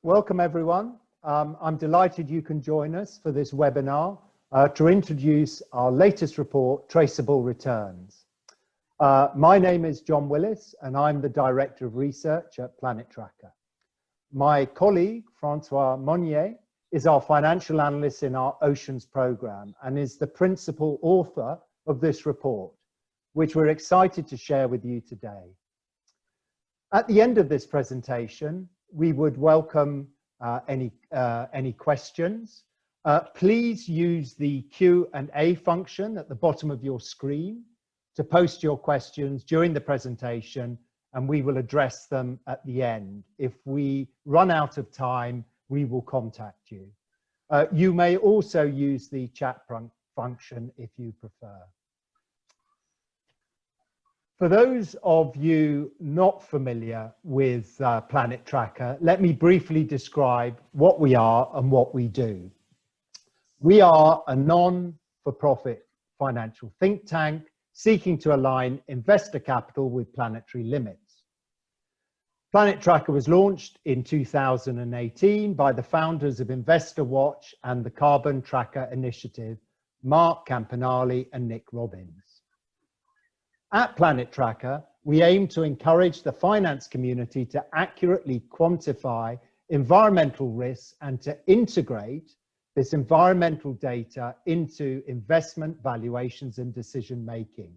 Welcome everyone. I'm delighted you can join us for this webinar to introduce our latest report, Traceable Returns. My name is John Willis and I'm the Director of Research at Planet Tracker. My colleague, Francois Monnier, is our financial analyst in our Oceans program and is the principal author of this report, which we're excited to share with you today. At the end of this presentation, we would welcome any questions. Please use the Q&A function at the bottom of your screen to post your questions during the presentation, and we will address them at the end. If we run out of time, we will contact you. You may also use the chat function if you prefer. For those of you not familiar with Planet Tracker, let me briefly describe what we are and what we do. We are a non-for-profit financial think tank seeking to align investor capital with planetary limits. Planet Tracker was launched in 2018 by the founders of Investor Watch and the Carbon Tracker Initiative, Mark Campanale and Nick Robbins. At Planet Tracker, we aim to encourage the finance community to accurately quantify environmental risks and to integrate this environmental data into investment valuations and decision making.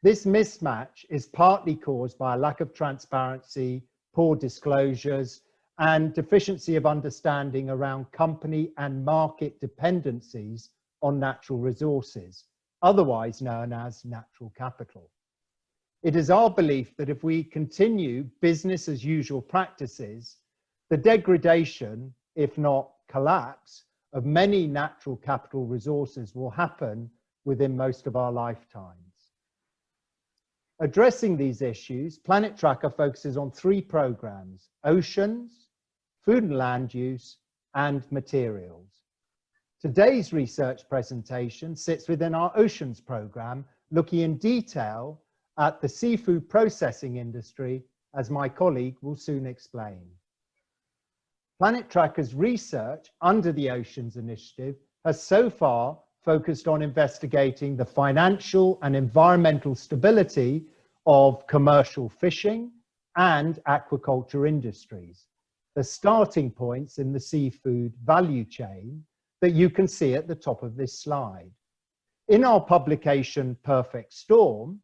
This mismatch is partly caused by a lack of transparency, poor disclosures, and deficiency of understanding around company and market dependencies on natural resources, otherwise known as natural capital. It is our belief that if we continue business as usual practices, the degradation, if not collapse, of many natural capital resources will happen within most of our lifetimes. Addressing these issues, Planet Tracker focuses on 3 programs: oceans, food and land use, and materials. Today's research presentation sits within our Oceans program, looking in detail at the seafood processing industry, as my colleague will soon explain. Planet Tracker's research under the Oceans Initiative has so far focused on investigating the financial and environmental stability of commercial fishing and aquaculture industries, the starting points in the seafood value chain that you can see at the top of this slide. In our publication, Perfect Storm,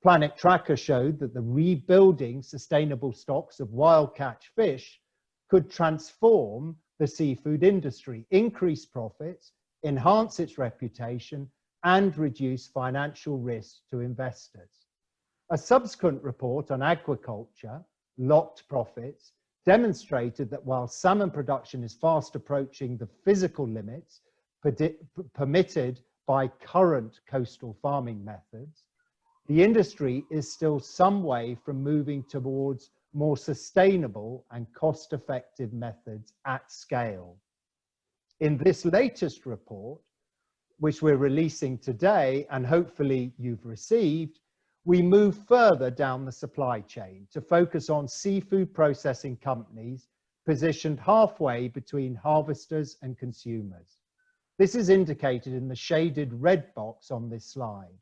Planet Tracker showed that the rebuilding sustainable stocks of wild catch fish could transform the seafood industry, increase profits, enhance its reputation, and reduce financial risk to investors. A subsequent report on aquaculture, Locked Profits, demonstrated that while salmon production is fast approaching the physical limits permitted by current coastal farming methods, the industry is still some way from moving towards more sustainable and cost-effective methods at scale. In this latest report, which we're releasing today and hopefully you've received, we move further down the supply chain to focus on seafood processing companies positioned halfway between harvesters and consumers. This is indicated in the shaded red box on this slide.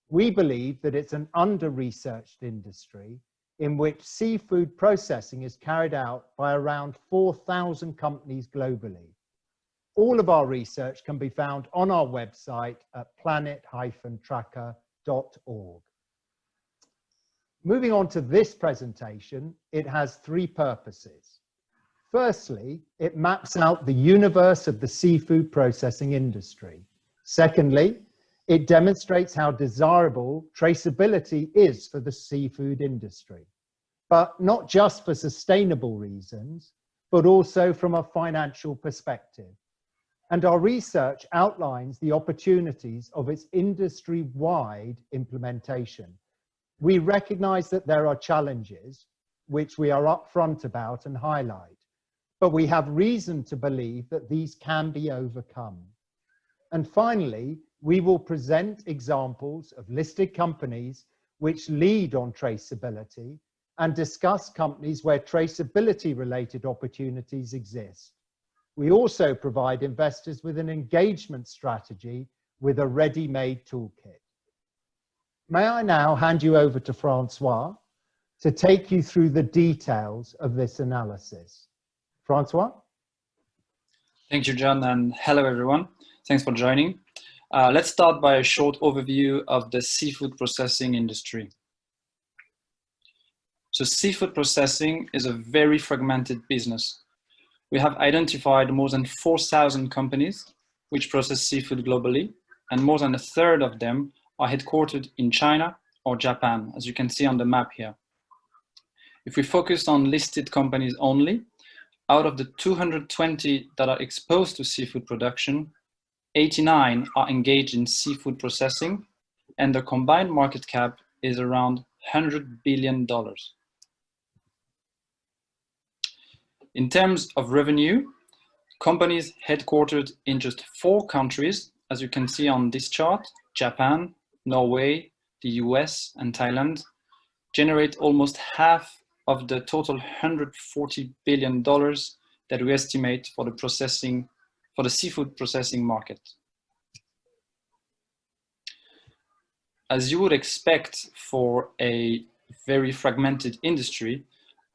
We believe that it's an under-researched industry in which seafood processing is carried out by around 4,000 companies globally. All of our research can be found on our website at planet-tracker.org. Moving on to this presentation, it has 3 purposes. Firstly, it maps out the universe of the seafood processing industry. Secondly, it demonstrates how desirable traceability is for the seafood industry, but not just for sustainable reasons, but also from a financial perspective. And our research outlines the opportunities of its industry-wide implementation. We recognize that there are challenges, which we are upfront about and highlight, but we have reason to believe that these can be overcome. And finally, we will present examples of listed companies which lead on traceability and discuss companies where traceability related opportunities exist. We also provide investors with an engagement strategy with a ready-made toolkit. May I now hand you over to Francois to take you through the details of this analysis. Francois? Thank you, John, and hello, everyone. Thanks for joining. Let's start by a short overview of the seafood processing industry. So seafood processing is a very fragmented business. We have identified more than 4,000 companies which process seafood globally, and more than a third of them are headquartered in China or Japan, as you can see on the map here. If we focus on listed companies only, out of the 220 that are exposed to seafood production, 89 are engaged in seafood processing, and the combined market cap is around $100 billion. In terms of revenue, companies headquartered in just 4 countries, as you can see on this chart, Japan, Norway, the US, and Thailand, generate almost half of the total $140 billion that we estimate for the seafood processing market. As you would expect for a very fragmented industry,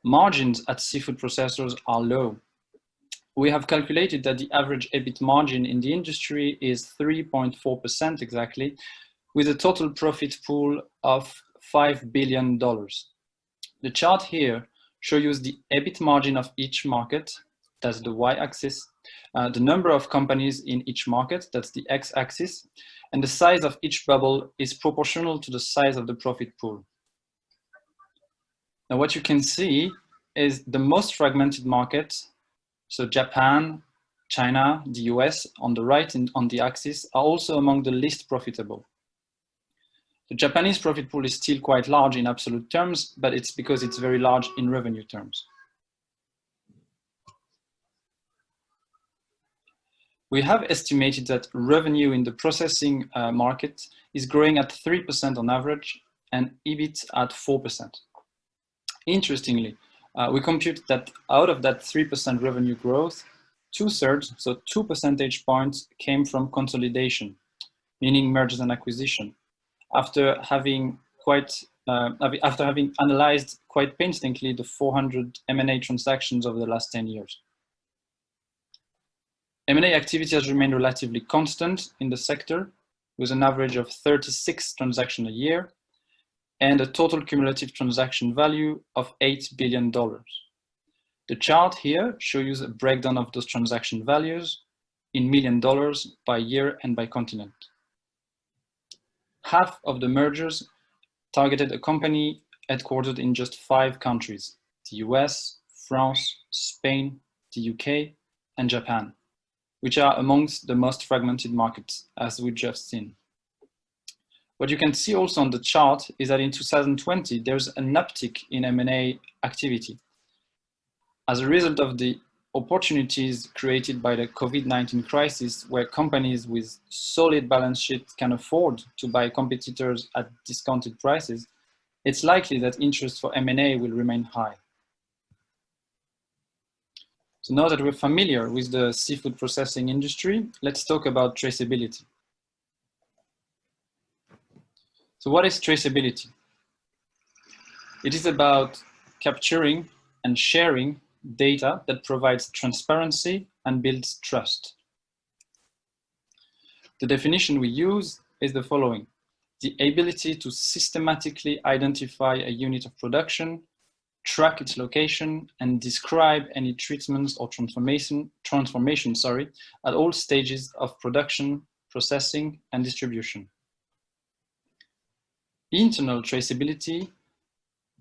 margins at seafood processors are low. We have calculated that the average EBIT margin in the industry is 3.4% exactly, with a total profit pool of $5 billion. The chart here shows you the EBIT margin of each market, that's the y-axis, the number of companies in each market, that's the x-axis, and the size of each bubble is proportional to the size of the profit pool. Now what you can see is the most fragmented markets, so Japan, China, the US on the right and on the axis, are also among the least profitable. The Japanese profit pool is still quite large in absolute terms, but it's because it's very large in revenue terms. We have estimated that revenue in the processing market is growing at 3% on average and EBIT at 4%. Interestingly, we compute that out of that 3% revenue growth, 2/3, so 2 percentage points, came from consolidation, meaning mergers and acquisition, after having analyzed quite painstakingly the 400 M&A transactions over the last 10 years. M&A activity has remained relatively constant in the sector, with an average of 36 transactions a year, and a total cumulative transaction value of $8 billion. The chart here shows you a breakdown of those transaction values in $1 million by year and by continent. Half of the mergers targeted a company headquartered in just 5 countries, the US, France, Spain, the UK, and Japan, which are amongst the most fragmented markets, as we just seen. What you can see also on the chart is that in 2020, there's an uptick in M&A activity. As a result of the opportunities created by the COVID-19 crisis, where companies with solid balance sheets can afford to buy competitors at discounted prices, it's likely that interest for M&A will remain high. So now that we're familiar with the seafood processing industry, let's talk about traceability. So what is traceability? It is about capturing and sharing data that provides transparency and builds trust. The definition we use is the following: the ability to systematically identify a unit of production, track its location, and describe any treatments or transformation at all stages of production, processing, and distribution. Internal traceability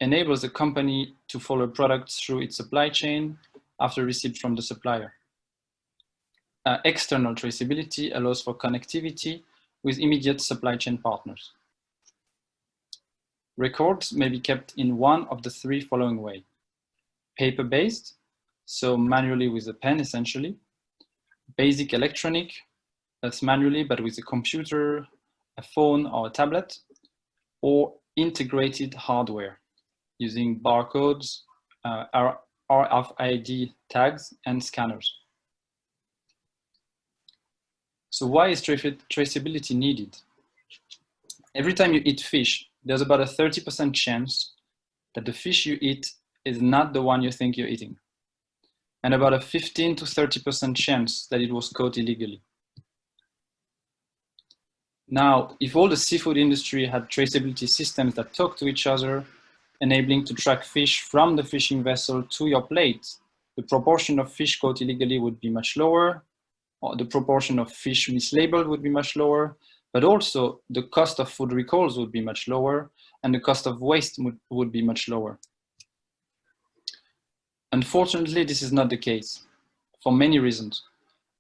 enables the company to follow products through its supply chain after receipt from the supplier. External traceability allows for connectivity with immediate supply chain partners. Records may be kept in one of the 3 following ways: paper-based, so manually with a pen essentially; basic electronic, that's manually but with a computer, a phone, or a tablet; or integrated hardware, using barcodes, RFID tags, and scanners. So why is traceability needed? Every time you eat fish, there's about a 30% chance that the fish you eat is not the one you think you're eating, and about a 15 to 30% chance that it was caught illegally. Now, if all the seafood industry had traceability systems that talk to each other, enabling to track fish from the fishing vessel to your plate, the proportion of fish caught illegally would be much lower, or the proportion of fish mislabeled would be much lower, but also the cost of food recalls would be much lower, and the cost of waste would be much lower. Unfortunately, this is not the case for many reasons.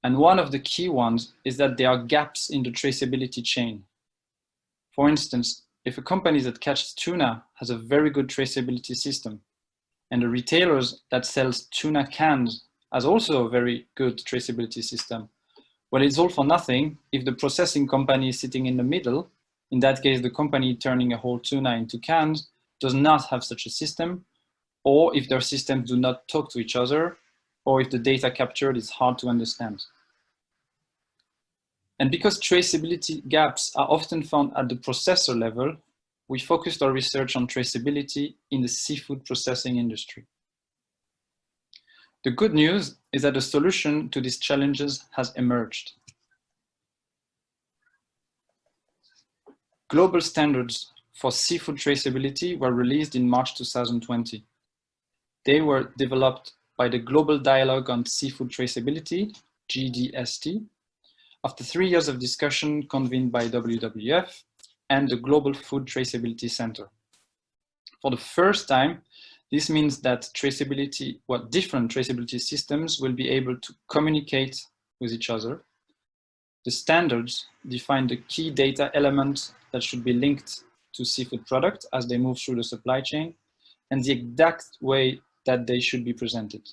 And one of the key ones is that there are gaps in the traceability chain. For instance, if a company that catches tuna has a very good traceability system, and the retailers that sells tuna cans has also a very good traceability system, well, it's all for nothing if the processing company is sitting in the middle, in that case, the company turning a whole tuna into cans, does not have such a system, or if their systems do not talk to each other, or if the data captured is hard to understand. And because traceability gaps are often found at the processor level, we focused our research on traceability in the seafood processing industry. The good news is that a solution to these challenges has emerged. Global standards for seafood traceability were released in March 2020. They were developed by the Global Dialogue on Seafood Traceability, GDST, after 3 years of discussion convened by WWF and the Global Food Traceability Center. For the first time, this means that different traceability systems will be able to communicate with each other. The standards define the key data elements that should be linked to seafood products as they move through the supply chain, and the exact way that they should be presented.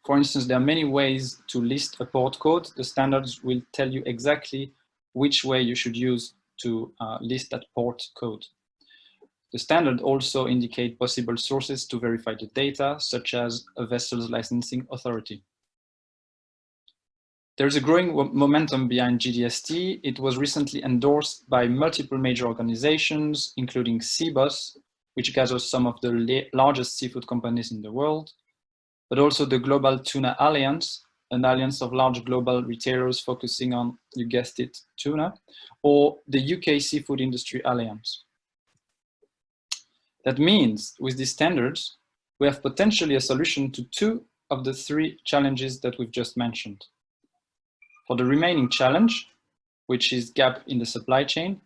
For instance, there are many ways to list a port code. The standards will tell you exactly which way you should use to list that port code. The standard also indicate possible sources to verify the data, such as a vessel's licensing authority. There's a growing momentum behind GDST. It was recently endorsed by multiple major organizations, including CBOS, which gathers some of the largest seafood companies in the world, but also the Global Tuna Alliance, an alliance of large global retailers focusing on, you guessed it, tuna, or the UK Seafood Industry Alliance. That means, with these standards, we have potentially a solution to 2 of the 3 challenges that we've just mentioned. For the remaining challenge, which is gap in the supply chain,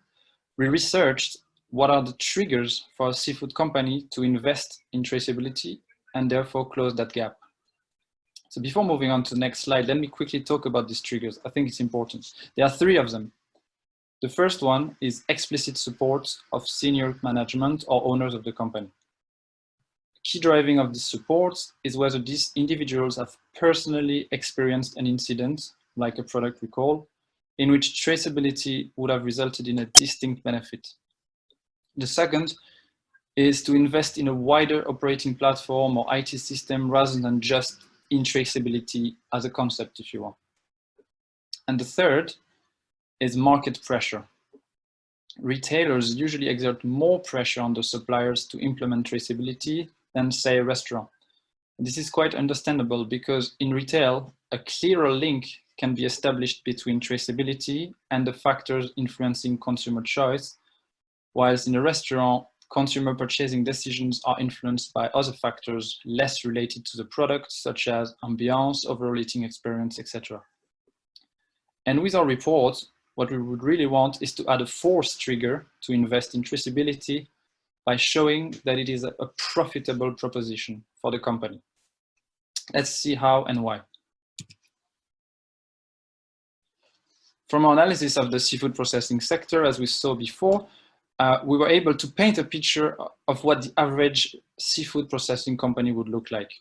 we researched what are the triggers for a seafood company to invest in traceability and therefore close that gap. So before moving on to the next slide, let me quickly talk about these triggers. I think it's important. There are 3 of them. The first one is explicit support of senior management or owners of the company. Key driving of this support is whether these individuals have personally experienced an incident, like a product recall, in which traceability would have resulted in a distinct benefit. The second is to invest in a wider operating platform or IT system rather than just in traceability as a concept, if you want. And the third is market pressure. Retailers usually exert more pressure on the suppliers to implement traceability than, say, a restaurant. This is quite understandable because in retail, a clearer link can be established between traceability and the factors influencing consumer choice, whilst in a restaurant, consumer purchasing decisions are influenced by other factors less related to the product, such as ambiance, overall eating experience, etc. And with our report, what we would really want is to add a 4th trigger to invest in traceability by showing that it is a profitable proposition for the company. Let's see how and why. From our analysis of the seafood processing sector, as we saw before, we were able to paint a picture of what the average seafood processing company would look like.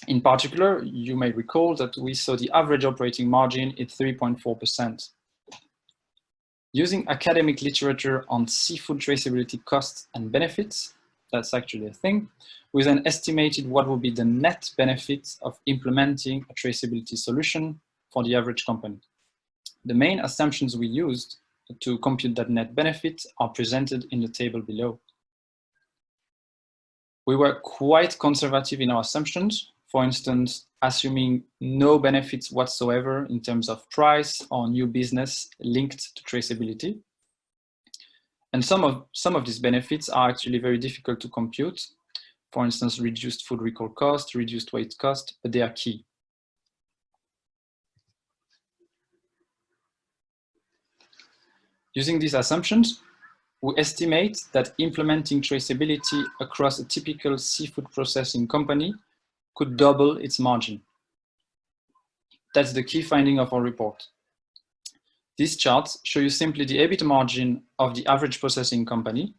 In particular, you may recall that we saw the average operating margin at 3.4%. Using academic literature on seafood traceability costs and benefits, that's actually a thing. We then estimated what would be the net benefits of implementing a traceability solution for the average company. The main assumptions we used to compute that net benefit are presented in the table below. We were quite conservative in our assumptions, for instance, assuming no benefits whatsoever in terms of price or new business linked to traceability. And some of these benefits are actually very difficult to compute. For instance, reduced food recall cost, reduced weight cost, but they are key. Using these assumptions, we estimate that implementing traceability across a typical seafood processing company could double its margin. That's the key finding of our report. These charts show you simply the EBIT margin of the average processing company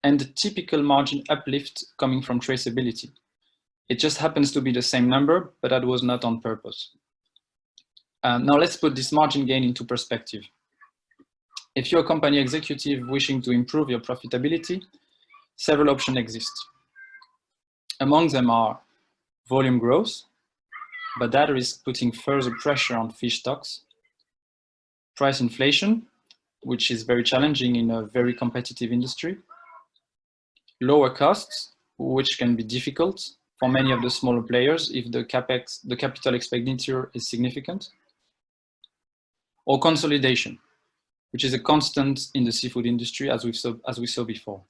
and the typical margin uplift coming from traceability. It just happens to be the same number, but that was not on purpose. Now let's put this margin gain into perspective. If you're a company executive wishing to improve your profitability, several options exist. Among them are volume growth, but that risks putting further pressure on fish stocks. Price inflation, which is very challenging in a very competitive industry. Lower costs, which can be difficult for many of the smaller players if the capital expenditure is significant. Or consolidation, which is a constant in the seafood industry as we saw before.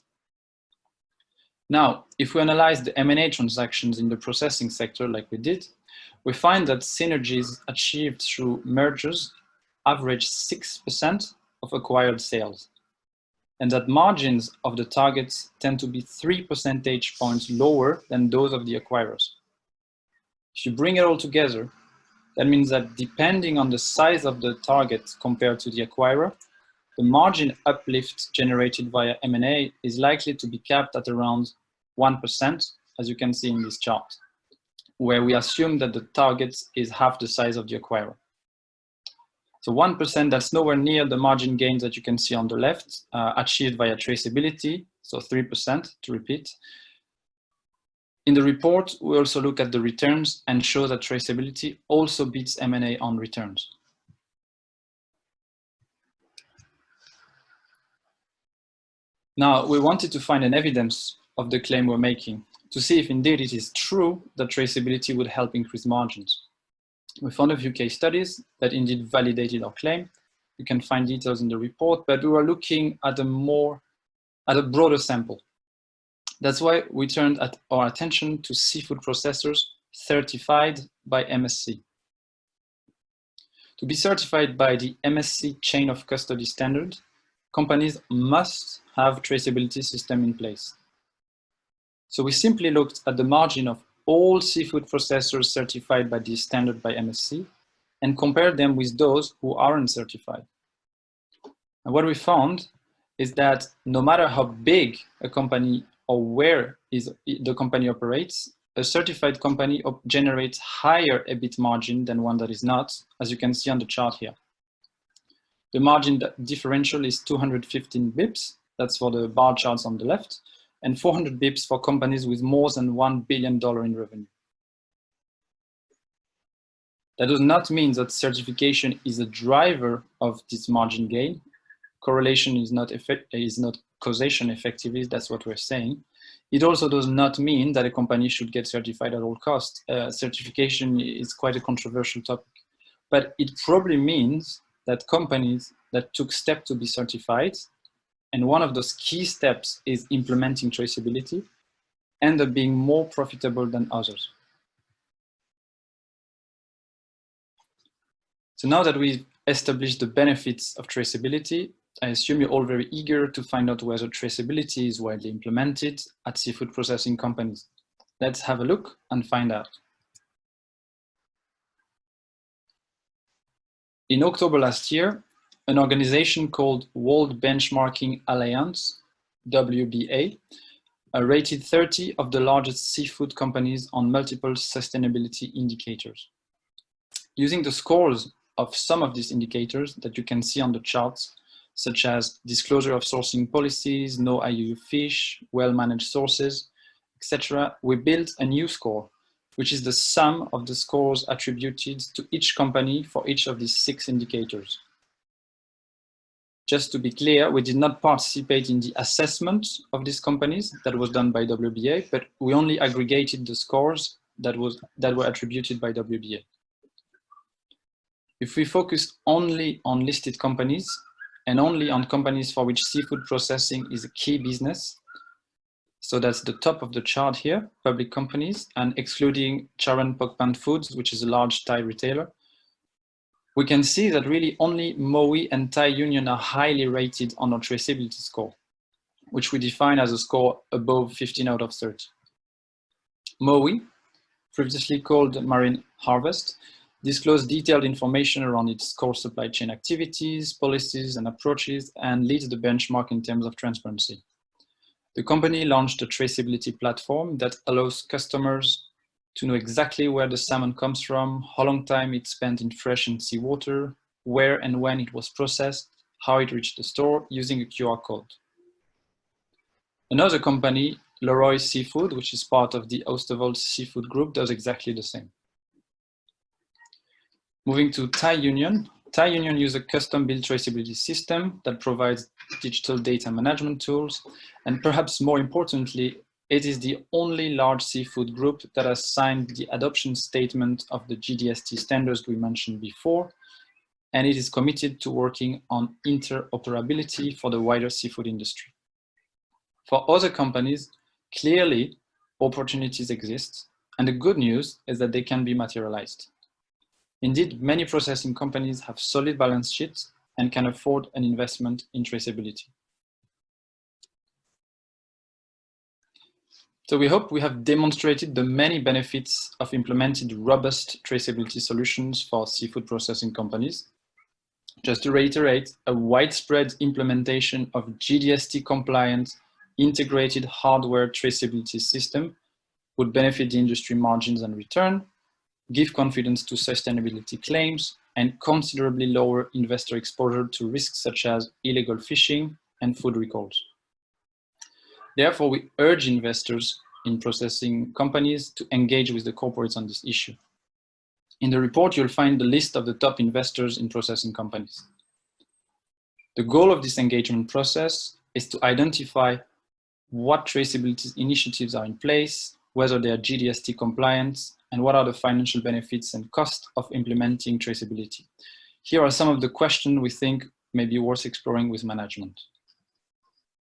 Now, if we analyze the M&A transactions in the processing sector like we did, we find that synergies achieved through mergers average 6% of acquired sales, and that margins of the targets tend to be 3 percentage points lower than those of the acquirers. If you bring it all together, that means that depending on the size of the target compared to the acquirer, the margin uplift generated via M&A is likely to be capped at around 1%, as you can see in this chart, where we assume that the target is half the size of the acquirer. So 1%, that's nowhere near the margin gains that you can see on the left, achieved via traceability, so 3% to repeat. In the report, we also look at the returns and show that traceability also beats M&A on returns. Now, we wanted to find an evidence of the claim we're making to see if indeed it is true that traceability would help increase margins. We found a few case studies that indeed validated our claim. You can find details in the report, but we were looking at a broader sample. That's why we turned our attention to seafood processors certified by MSC. To be certified by the MSC chain of custody standard, companies must have traceability system in place. So we simply looked at the margin of all seafood processors certified by this standard by MSC and compared them with those who aren't certified. And what we found is that no matter how big a company or where the company operates, a certified company generates higher EBIT margin than one that is not, as you can see on the chart here. The margin differential is 215 bips, that's for the bar charts on the left, and 400 bips for companies with more than $1 billion in revenue. That does not mean that certification is a driver of this margin gain. Correlation is not causation effectively, that's what we're saying. It also does not mean that a company should get certified at all costs. Certification is quite a controversial topic, but it probably means that companies that took steps to be certified, and one of those key steps is implementing traceability, end up being more profitable than others. So now that we've established the benefits of traceability, I assume you're all very eager to find out whether traceability is widely implemented at seafood processing companies. Let's have a look and find out. In October last year, an organization called World Benchmarking Alliance, WBA, rated 30 of the largest seafood companies on multiple sustainability indicators. Using the scores of some of these indicators that you can see on the charts, such as disclosure of sourcing policies, no IUU fish, well-managed sources, etc., we built a new score, which is the sum of the scores attributed to each company for each of these 6 indicators. Just to be clear, we did not participate in the assessment of these companies that was done by WBA, but we only aggregated the scores that were attributed by WBA. If we focus only on listed companies and only on companies for which seafood processing is a key business, so that's the top of the chart here, public companies, and excluding Charan Pokpan Foods, which is a large Thai retailer, we can see that really only Mowi and Thai Union are highly rated on our traceability score, which we define as a score above 15 out of 30. Mowi, previously called Marine Harvest, disclosed detailed information around its core supply chain activities, policies, and approaches, and leads the benchmark in terms of transparency. The company launched a traceability platform that allows customers to know exactly where the salmon comes from, how long time it spent in fresh and seawater, where and when it was processed, how it reached the store, using a QR code. Another company, Leroy Seafood, which is part of the Oosterwolde Seafood Group, does exactly the same. Moving to Thai Union. Thai Union uses a custom-built traceability system that provides digital data management tools, and perhaps more importantly, it is the only large seafood group that has signed the adoption statement of the GDST standards we mentioned before, and it is committed to working on interoperability for the wider seafood industry. For other companies, clearly opportunities exist, and the good news is that they can be materialized. Indeed, many processing companies have solid balance sheets and can afford an investment in traceability. So we hope we have demonstrated the many benefits of implementing robust traceability solutions for seafood processing companies. Just to reiterate, a widespread implementation of GDST compliant integrated hardware traceability system would benefit the industry margins and return, give confidence to sustainability claims, and considerably lower investor exposure to risks such as illegal fishing and food recalls. Therefore, we urge investors in processing companies to engage with the corporates on this issue. In the report, you'll find the list of the top investors in processing companies. The goal of this engagement process is to identify what traceability initiatives are in place, whether they are GDST compliant, and what are the financial benefits and costs of implementing traceability. Here are some of the questions we think may be worth exploring with management.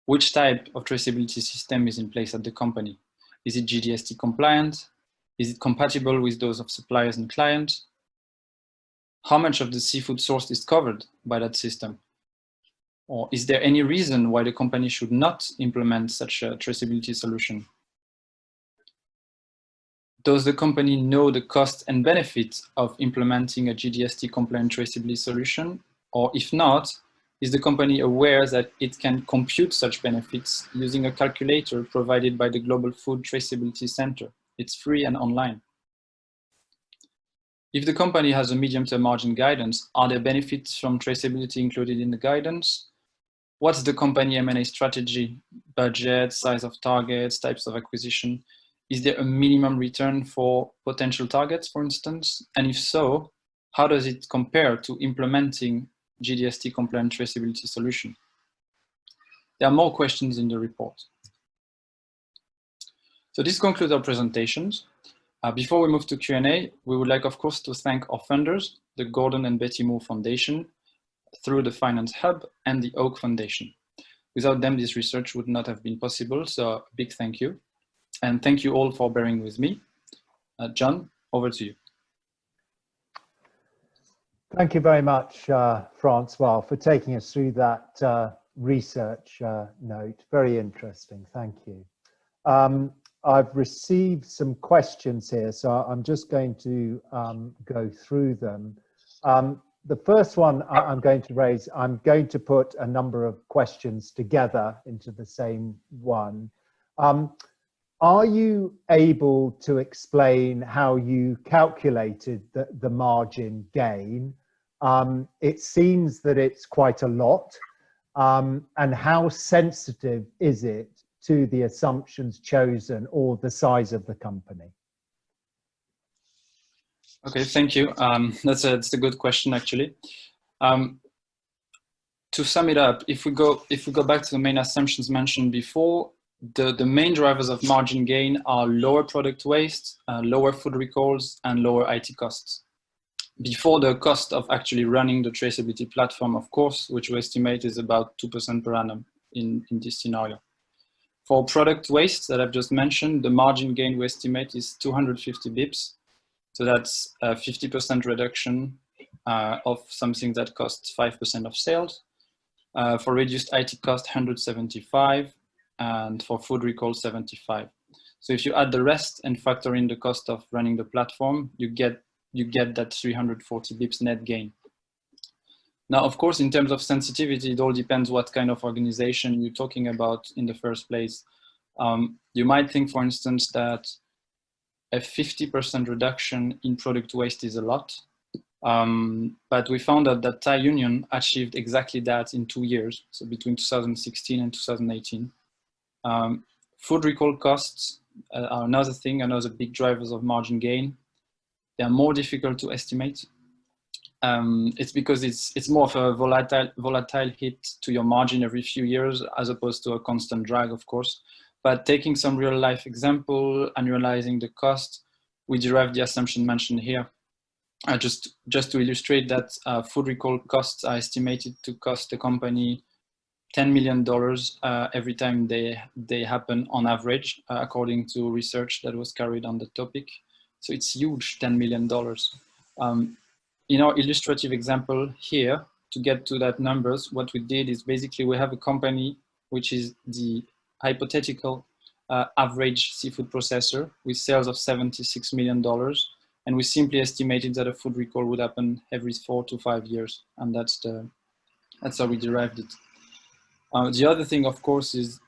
Which type of traceability system is in place at the company? Is it GDST compliant? Is it compatible with those of suppliers and clients? How much of the seafood sourced is covered by that system? Or is there any reason why the company should not implement such a traceability solution? Does the company know the costs and benefits of implementing a GDST compliant traceability solution? Or if not, is the company aware that it can compute such benefits using a calculator provided by the Global Food Traceability Center? It's free and online. If the company has a medium-term margin guidance, are there benefits from traceability included in the guidance? What's the company M&A strategy, budget, size of targets, types of acquisition? Is there a minimum return for potential targets, for instance? And if so, how does it compare to implementing GDST compliant traceability solution? There are more questions in the report. So this concludes our presentations. Before we move to Q&A, we would like, of course, to thank our funders, the Gordon and Betty Moore Foundation, through the Finance Hub, and the Oak Foundation. Without them, this research would not have been possible, so a big thank you. And thank you all for bearing with me. John, over to you. Thank you very much, Francois, for taking us through that research note. Very interesting, thank you. I've received some questions here, so I'm just going to go through them. The first one I'm going to raise, I'm going to put a number of questions together into the same one. Are you able to explain how you calculated the margin gain? It seems that it's quite a lot. and how sensitive is it to the assumptions chosen or the size of the company? Okay, thank you. That's a good question, actually. To sum it up, if we go back to the main assumptions mentioned before, the main drivers of margin gain are lower product waste, lower food recalls, and lower IT costs. Before the cost of actually running the traceability platform, of course, which we estimate is about 2% per annum in this scenario. For product waste that I've just mentioned, the margin gain we estimate is 250 bips. So that's a 50% reduction of something that costs 5% of sales. For reduced IT cost, 175, and for food recall, 75. So if you add the rest and factor in the cost of running the platform, you get that 340 bips net gain. Now, of course, in terms of sensitivity, it all depends what kind of organization you're talking about in the first place. You might think, for instance, that a 50% reduction in product waste is a lot. But we found out that Thai Union achieved exactly that in 2 years, so between 2016 and 2018. Food recall costs are another big drivers of margin gain. They are more difficult to estimate. It's because it's more of a volatile hit to your margin every few years, as opposed to a constant drag, of course. But taking some real life example, annualizing the cost, we derive the assumption mentioned here. Just to illustrate that, food recall costs are estimated to cost the company $10 million every time they happen on average, according to research that was carried on the topic. So it's huge, $10 million. In our illustrative example here, to get to that numbers, what we did is basically we have a company which is the hypothetical average seafood processor with sales of $76 million. And we simply estimated that a food recall would happen every 4 to 5 years. And that's how we derived it. The other thing, of course, is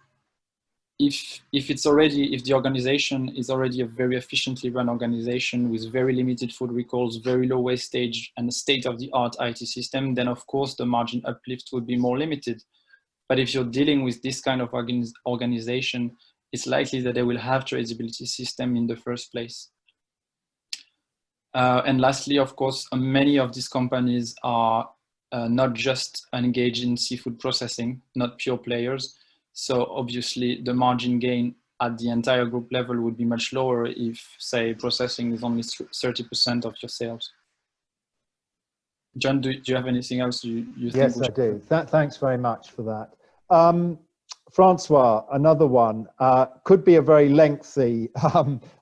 if the organization is already a very efficiently run organization with very limited food recalls, very low wastage, and a state-of-the-art IT system, then of course the margin uplift would be more limited. But if you're dealing with this kind of organization, it's likely that they will have traceability system in the first place. And lastly, of course, many of these companies are not just engaged in seafood processing, not pure players. So obviously the margin gain at the entire group level would be much lower if, say, processing is only 30% of your sales. John, do you have anything else you think? Yes, I do. Thanks very much for that. Francois, another one, could be a very lengthy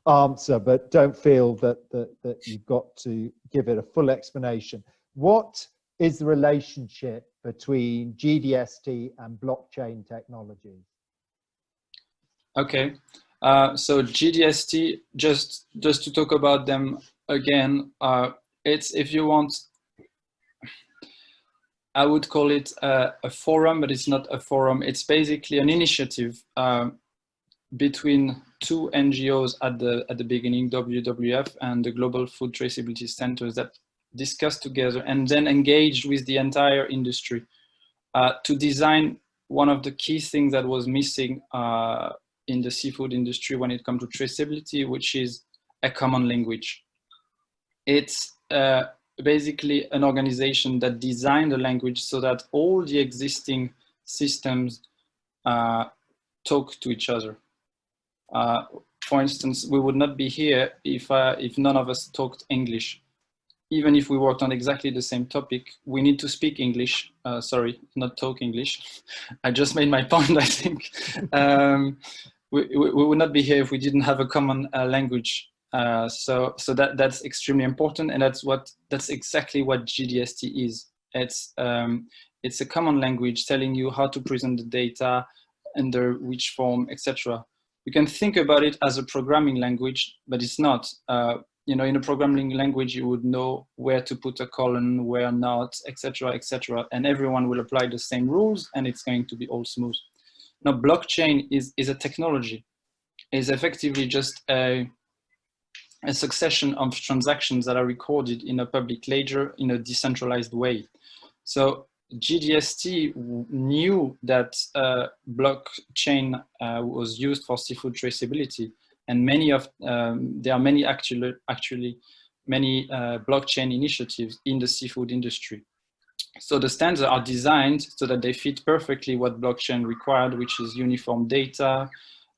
answer, but don't feel that you've got to give it a full explanation. What is the relationship between GDST and blockchain technology? Okay, so GDST, just to talk about them again, it's, if you want, I would call it a forum, but it's not a forum. It's basically an initiative between two NGOs at the beginning, WWF and the Global Food Traceability Centers, that discuss together and then engage with the entire industry to design one of the key things that was missing in the seafood industry when it comes to traceability, which is a common language. It's basically an organization that designed the language so that all the existing systems talk to each other. For instance, we would not be here if none of us talked English. Even if we worked on exactly the same topic, we need to speak English. Sorry, not talk English. I just made my point, I think. We would not be here if we didn't have a common language. So that's extremely important, and that's exactly what GDST is. It's a common language telling you how to present the data, under which form, etc. You can think about it as a programming language, but it's not. You know, in a programming language, you would know where to put a colon, where not, etc., etc., and everyone will apply the same rules, and it's going to be all smooth. Now, blockchain is a technology. It's effectively just a succession of transactions that are recorded in a public ledger in a decentralized way. So GDST knew that blockchain was used for seafood traceability, and there are many actually many blockchain initiatives in the seafood industry. So the standards are designed so that they fit perfectly what blockchain required, which is uniform data,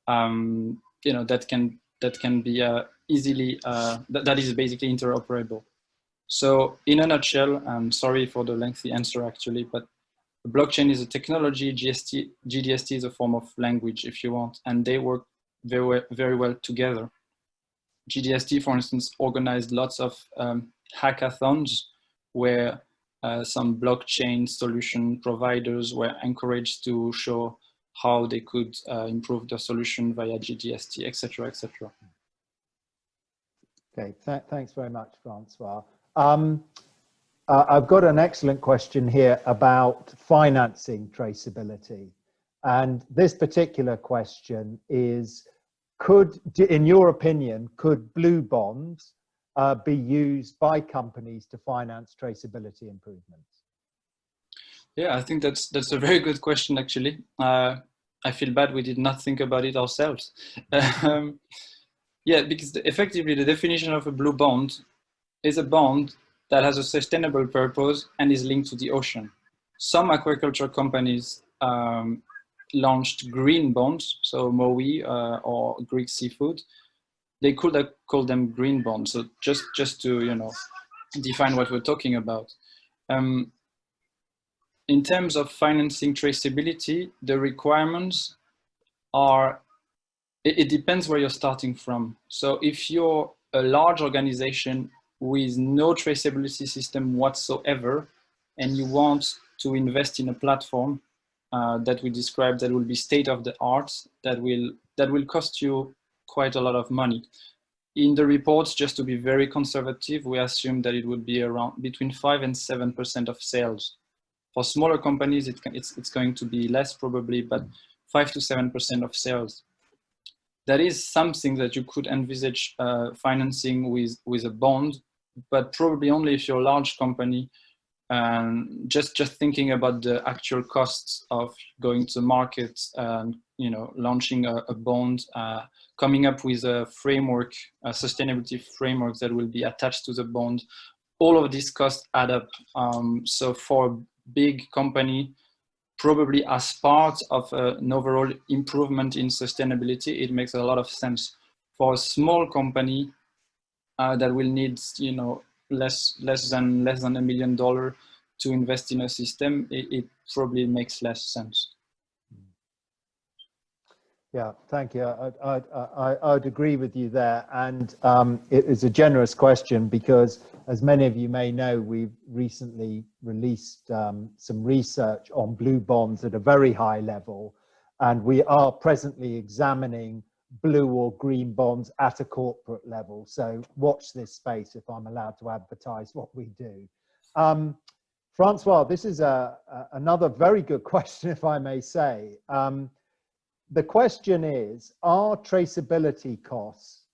that can be easily that is basically interoperable. So in a nutshell, I'm sorry for the lengthy answer actually, but blockchain is a technology, GDST is a form of language if you want, and they work very well together. GDST, for instance, organized lots of hackathons where some blockchain solution providers were encouraged to show how they could improve their solution via GDST, etc., etc. Okay, thanks very much, Francois. I've got an excellent question here about financing traceability. And this particular question is, in your opinion, could blue bonds be used by companies to finance traceability improvements? Yeah, I think that's a very good question, actually. I feel bad we did not think about it ourselves. Yeah, because effectively the definition of a blue bond is a bond that has a sustainable purpose and is linked to the ocean. Some aquaculture companies launched green bonds, so Mowi or Greek seafood. They could call them green bonds. So just to define what we're talking about. In terms of financing traceability, the requirements are, it depends where you're starting from. So if you're a large organization with no traceability system whatsoever, and you want to invest in a platform that we described that will be state of the art, that will cost you quite a lot of money. In the reports, just to be very conservative, we assume that it would be around between 5 and 7% of sales. For smaller companies, it's going to be less probably, but 5 to 7% of sales. That is something that you could envisage financing with a bond, but probably only if you're a large company. Just thinking about the actual costs of going to market and launching a bond, coming up with a framework, a sustainability framework that will be attached to the bond. All of these costs add up. So for a big company, probably as part of an overall improvement in sustainability, it makes a lot of sense. For a small company that will need less than $1 million to invest in a system, it probably makes less sense. Yeah, thank you. I'd agree with you there. And it is a generous question because, as many of you may know, we've recently released some research on blue bonds at a very high level. And we are presently examining blue or green bonds at a corporate level. So watch this space if I'm allowed to advertise what we do. Francois, this is another very good question, if I may say. The question is, are traceability costs,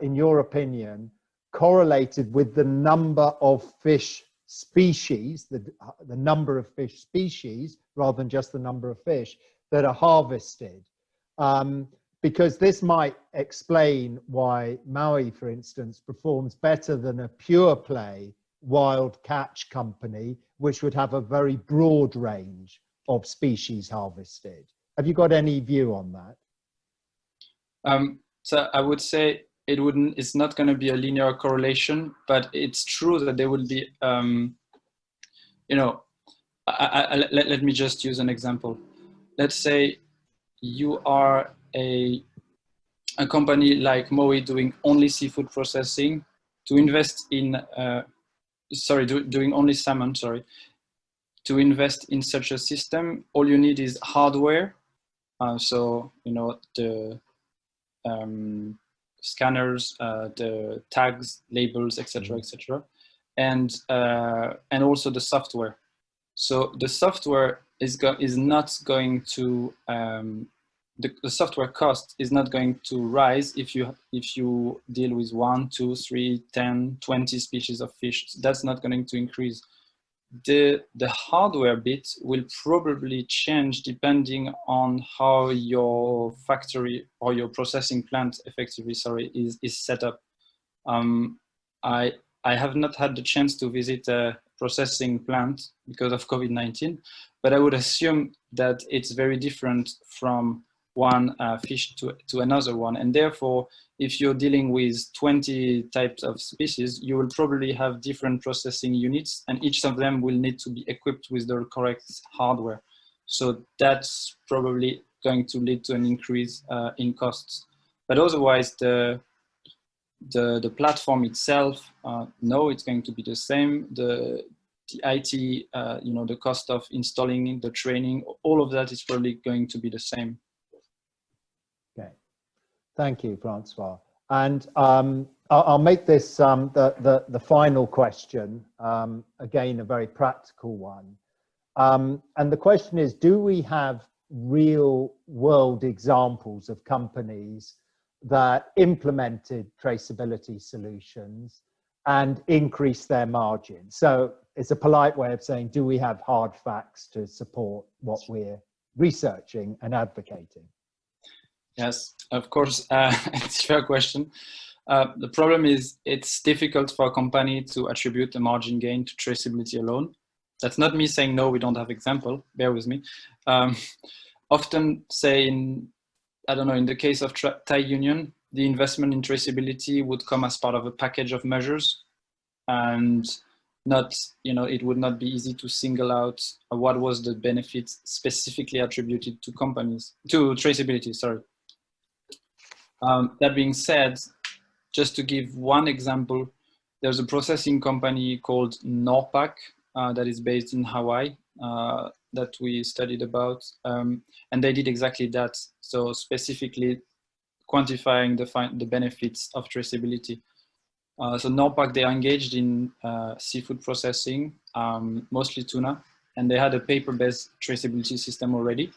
in your opinion, correlated with the number of fish species, the number of fish species, rather than just the number of fish that are harvested? Because this might explain why Mowi, for instance, performs better than a pure play wild catch company, which would have a very broad range of species harvested. Have you got any view on that? So I would say it's not going to be a linear correlation, but it's true that there will be, let me just use an example. Let's say you are a company like Mowi doing only seafood processing. To invest in, doing only salmon, to invest in such a system, all you need is hardware. So, the scanners, the tags, labels, etc., etc., and also the software. So the software is not going to the software cost is not going to rise if you deal with 1, 2, 3, 10, 20 species of fish. That's not going to increase. the hardware bit will probably change depending on how your factory or your processing plant effectively, sorry, is set up. I have not had the chance to visit a processing plant because of COVID-19, but I would assume that it's very different from one fish to another one. And therefore, if you're dealing with 20 types of species, you will probably have different processing units, and each of them will need to be equipped with the correct hardware. So that's probably going to lead to an increase in costs. But otherwise, the platform itself, no, it's going to be the same. The IT, you know, the cost of installing the training, all of that is probably going to be the same. Okay, thank you, Francois. And I'll make this the final question, again, a very practical one. And the question is, do we have real world examples of companies that implemented traceability solutions and increased their margin? So it's a polite way of saying, do we have hard facts to support what we're researching and advocating? Yes, of course, it's a fair question. The problem is it's difficult for a company to attribute a margin gain to traceability alone. That's not me saying, no, we don't have example, bear with me. Often say I don't know, in the case of Thai Union, the investment in traceability would come as part of a package of measures, and not, you know, it would not be easy to single out what was the benefit specifically attributed to companies, to traceability, sorry. That being said, just to give one example, there's a processing company called Norpak that is based in Hawaii that we studied about, and they did exactly that. So specifically quantifying the benefits of traceability. So Norpak, they are engaged in seafood processing, mostly tuna, and they had a paper-based traceability system already,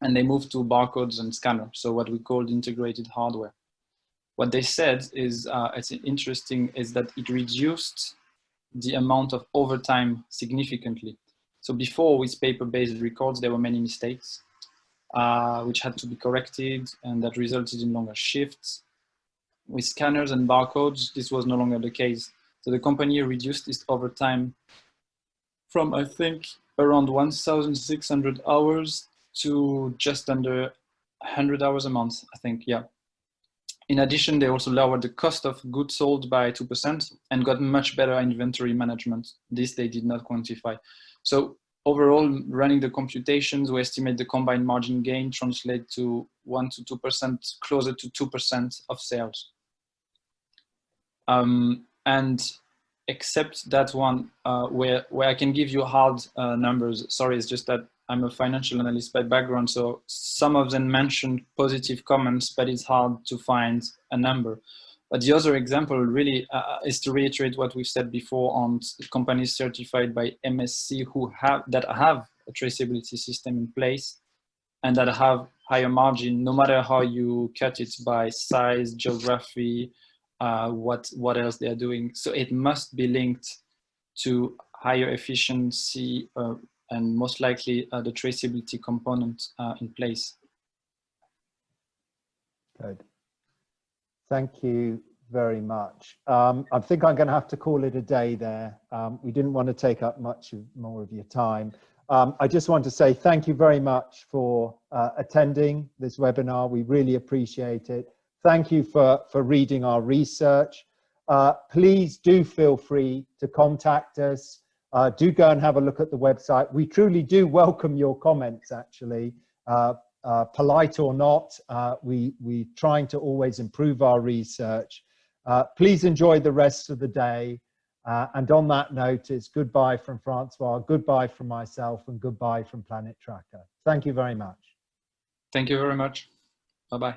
and they moved to barcodes and scanners, so what we called integrated hardware. What they said is, it's interesting, is that it reduced the amount of overtime significantly. So before, with paper-based records, there were many mistakes, which had to be corrected, and that resulted in longer shifts. With scanners and barcodes, this was no longer the case. So the company reduced its overtime from, I think, around 1,600 hours to just under 100 hours a month, I think, yeah. In addition, they also lowered the cost of goods sold by 2% and got much better inventory management. This they did not quantify. So overall, running the computations, we estimate the combined margin gain translate to 1 to 2%, closer to 2% of sales. And except that one where I can give you hard numbers, sorry, it's just that I'm a financial analyst by background, so some of them mentioned positive comments, but it's hard to find a number. But the other example really is to reiterate what we've said before on companies certified by MSC that have a traceability system in place and that have higher margin, no matter how you cut it by size, geography, what else they are doing. So it must be linked to higher efficiency and most likely the traceability component in place. Good. Thank you very much. I think I'm going to have to call it a day there. We didn't want to take up much more of your time. I just want to say thank you very much for attending this webinar. We really appreciate it. Thank you for reading our research. Please do feel free to contact us. Do go and have a look at the website. We truly do welcome your comments, actually. Polite or not, we're trying to always improve our research. Please enjoy the rest of the day. And on that note, it's goodbye from Francois, goodbye from myself, and goodbye from Planet Tracker. Thank you very much. Thank you very much. Bye-bye.